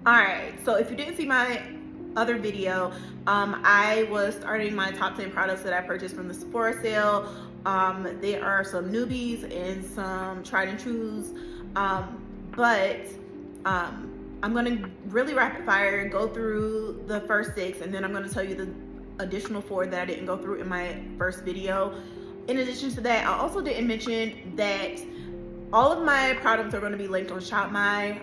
All right, so if you didn't see my other video, I was starting my top 10 products that I purchased from the Sephora sale. There are some newbies and some tried and trues, but I'm gonna really rapid fire go through the first 6, and then I'm gonna tell you the additional 4 that I didn't go through in my first video. In addition to that, I also didn't mention that all of my products are going to be linked on ShopMy.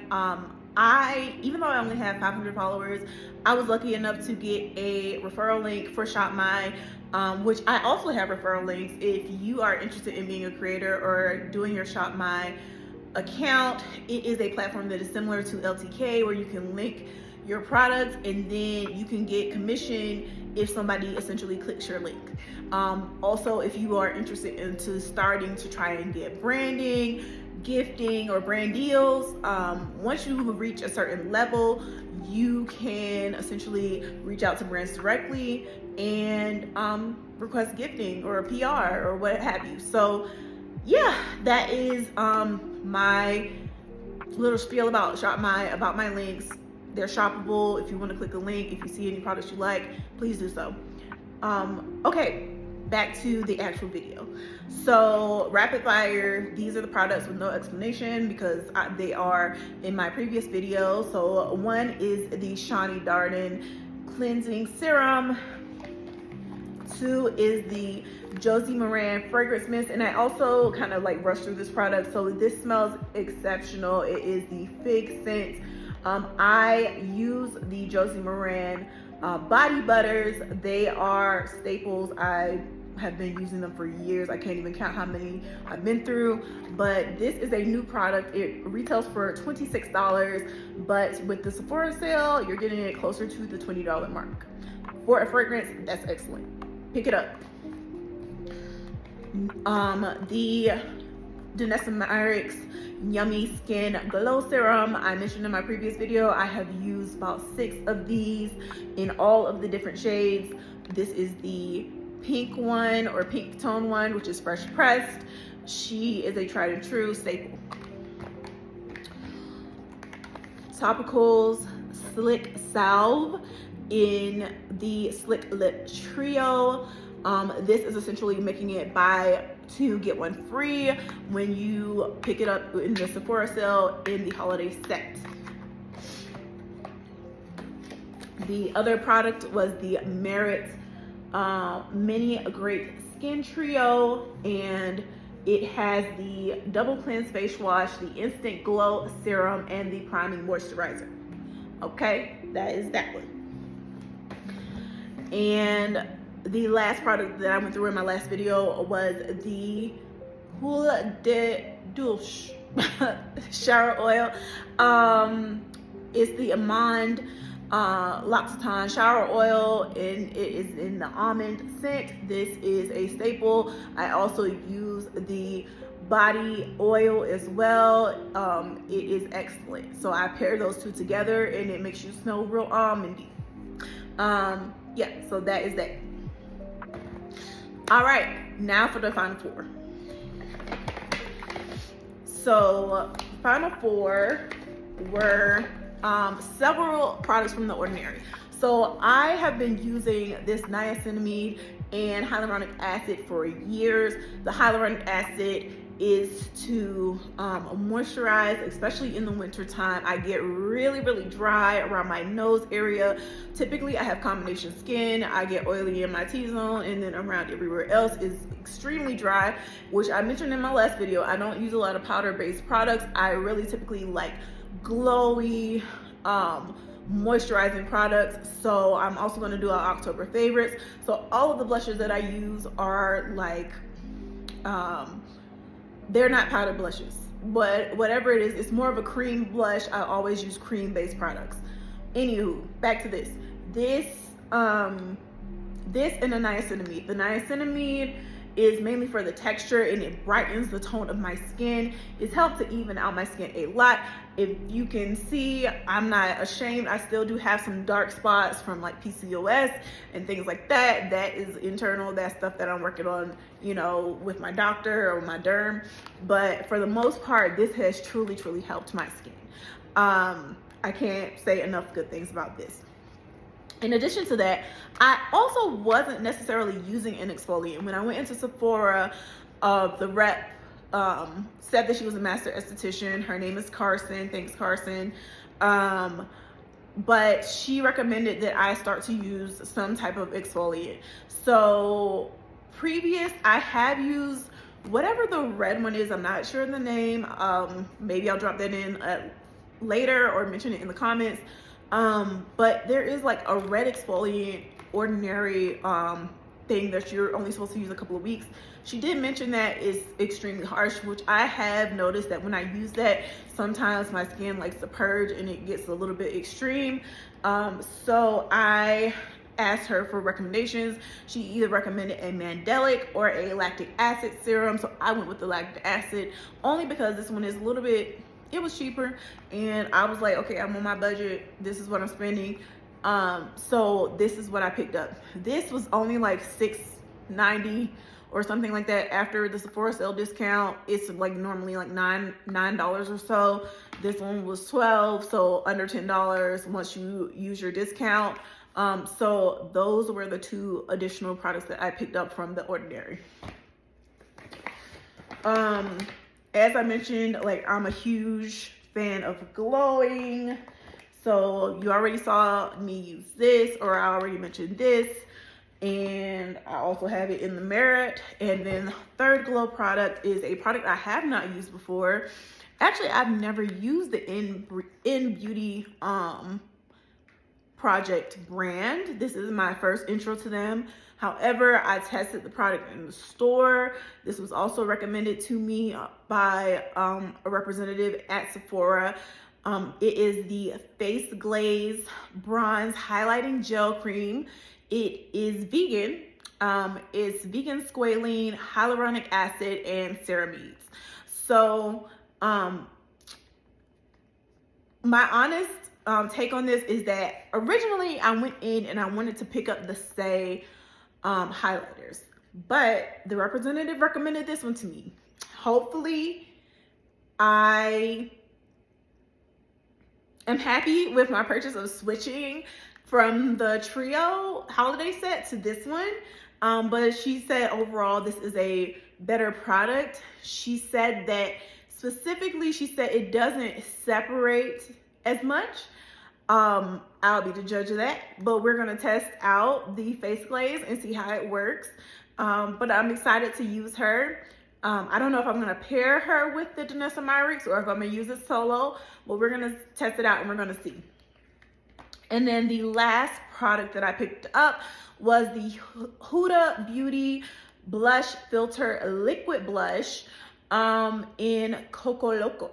Even though I only have 500 followers, I was lucky enough to get a referral link for ShopMy, which I also have referral links if you are interested in being a creator or doing your ShopMy account. It is a platform that is similar to LTK, where you can link your products and then you can get commission if somebody essentially clicks your link. Also, if you are interested into starting to try and get branding, gifting, or brand deals, once you reach a certain level, you can essentially reach out to brands directly and request gifting or a PR or what have you. So yeah, that is my little spiel about ShopMy, about my links. They're shoppable. If you want to click a link, if you see any products you like, please do so. Okay, back to the actual video. So rapid fire, these are the products with no explanation because they are in my previous video. So one is the Shani Darden Cleansing Serum. 2 is the Josie Moran Fragrance Mist, and I also kind of like rushed through this product, so this smells exceptional. It is the fig scent. I use the Josie Moran body butters. They are staples. I have been using them for years. I can't even count how many I've been through, but this is a new product. It retails for $26, but with the Sephora sale, you're getting it closer to the $20 mark. For a fragrance, that's excellent. Pick it up. The Danessa Myricks Yummy Skin Glow Serum, I mentioned in my previous video, I have used about 6 of these in all of the different shades. This is the pink one, or pink tone one, which is fresh pressed. She is a tried and true staple. Topicals Slick Salve in the Slick Lip Trio. This is essentially making it buy 2 get 1 free when you pick it up in the Sephora sale in the holiday set. The other product was the Merit Mini Great Skin Trio, and it has the Double Cleanse Face Wash, the Instant Glow Serum, and the Priming Moisturizer. Okay, that is that one. And the last product that I went through in my last video was the Huile de Douche shower oil. It's the Amande L'Occitane shower oil, and it is in the almond scent. This is a staple. I also use the body oil as well. It is excellent. So I pair those 2 together and it makes you smell real almondy. Yeah, so that is that. All right, now for the final 4. So final 4 were several products from The Ordinary. So I have been using this niacinamide and hyaluronic acid for years. The hyaluronic acid is to moisturize, especially in the winter time. I get really dry around my nose area. Typically I have combination skin. I get oily in my T-zone, and then around everywhere else is extremely dry, which I mentioned in my last video. I don't use a lot of powder based products. I really typically like glowy moisturizing products. So I'm also going to do our October favorites. So all of the blushes that I use are like they're not powder blushes, but whatever it is, it's more of a cream blush. I always use cream based products. Anywho, back to this. This and the niacinamide. The niacinamide is mainly for the texture, and it brightens the tone of my skin. It's helped to even out my skin a lot. If you can see, I'm not ashamed. I still do have some dark spots from like PCOS and things like that. That is internal. That's stuff that I'm working on, you know, with my doctor or my derm. But for the most part, this has truly helped my skin. I can't say enough good things about this. In addition to that, I also wasn't necessarily using an exfoliant. When I went into Sephora, the rep said that she was a master esthetician. Her name is Carson. Thanks, Carson. But she recommended that I start to use some type of exfoliant. So I have used whatever the red one is. I'm not sure the name. Maybe I'll drop that in later or mention it in the comments. But there is like a red exfoliant, ordinary thing that you're only supposed to use a couple of weeks. She did mention that it's extremely harsh, which I have noticed that when I use that, sometimes my skin likes to purge and it gets a little bit extreme. So I asked her for recommendations. She either recommended a mandelic or a lactic acid serum. So I went with the lactic acid only because this one is a little bit, it was cheaper, and I was like, okay, I'm on my budget. This is what I'm spending. So this is what I picked up. This was only like $6.90 or something like that after the Sephora sale discount. It's like normally like $9 or so. This one was $12, so under $10 once you use your discount. So those were the two additional products that I picked up from The Ordinary. As I mentioned, like, I'm a huge fan of glowing. So you already saw me use this, or I already mentioned this. And I also have it in the Merit. And then the third glow product is a product I have not used before. Actually, I've never used the In Beauty Project brand. This is my first intro to them. However, I tested the product in the store. This was also recommended to me by a representative at Sephora. It is the Face Glaze Bronze Highlighting Gel Cream. It is vegan. It's vegan squalene, hyaluronic acid, and ceramides. So my honest take on this is that originally I went in and I wanted to pick up the Stay highlighters, but the representative recommended this one to me. Hopefully I am happy with my purchase of switching from the Trio holiday set to this one. But she said overall this is a better product. She said that specifically, she said it doesn't separate as much. I'll be the judge of that, but we're gonna test out the face glaze and see how it works. But I'm excited to use her. I don't know if I'm gonna pair her with the Danessa Myricks or if I'm gonna use it solo, but we're gonna test it out and we're gonna see. And then the last product that I picked up was the Huda Beauty Blush Filter Liquid Blush in Coco Loco.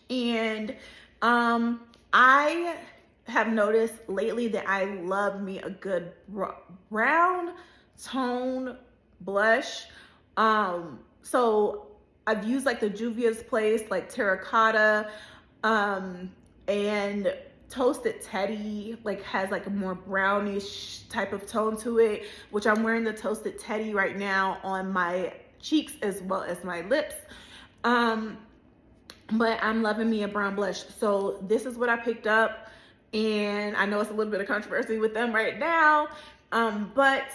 And I have noticed lately that I love me a good brown tone blush. So I've used like the Juvia's Place, like Terracotta, and Toasted Teddy, like has like a more brownish type of tone to it, which I'm wearing the Toasted Teddy right now on my cheeks as well as my lips. But I'm loving me a brown blush. So this is what I picked up. And I know it's a little bit of controversy with them right now. But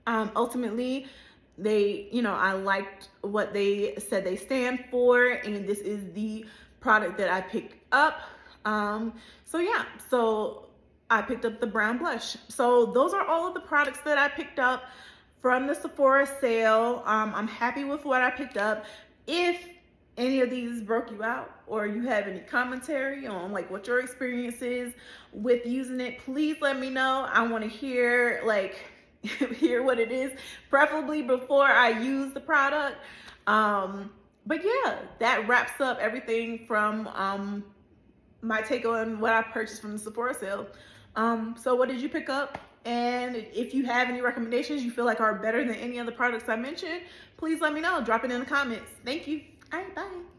ultimately, they, you know, I liked what they said they stand for. And this is the product that I picked up. So yeah, so I picked up the brown blush. So those are all of the products that I picked up from the Sephora sale. I'm happy with what I picked up. If any of these broke you out or you have any commentary on like what your experience is with using it, please let me know. I want to hear hear what it is, preferably before I use the product. But yeah, that wraps up everything from my take on what I purchased from the Sephora sale. So what did you pick up? And if you have any recommendations you feel like are better than any of the products I mentioned, please let me know. Drop it in the comments. Thank you. All right, bye.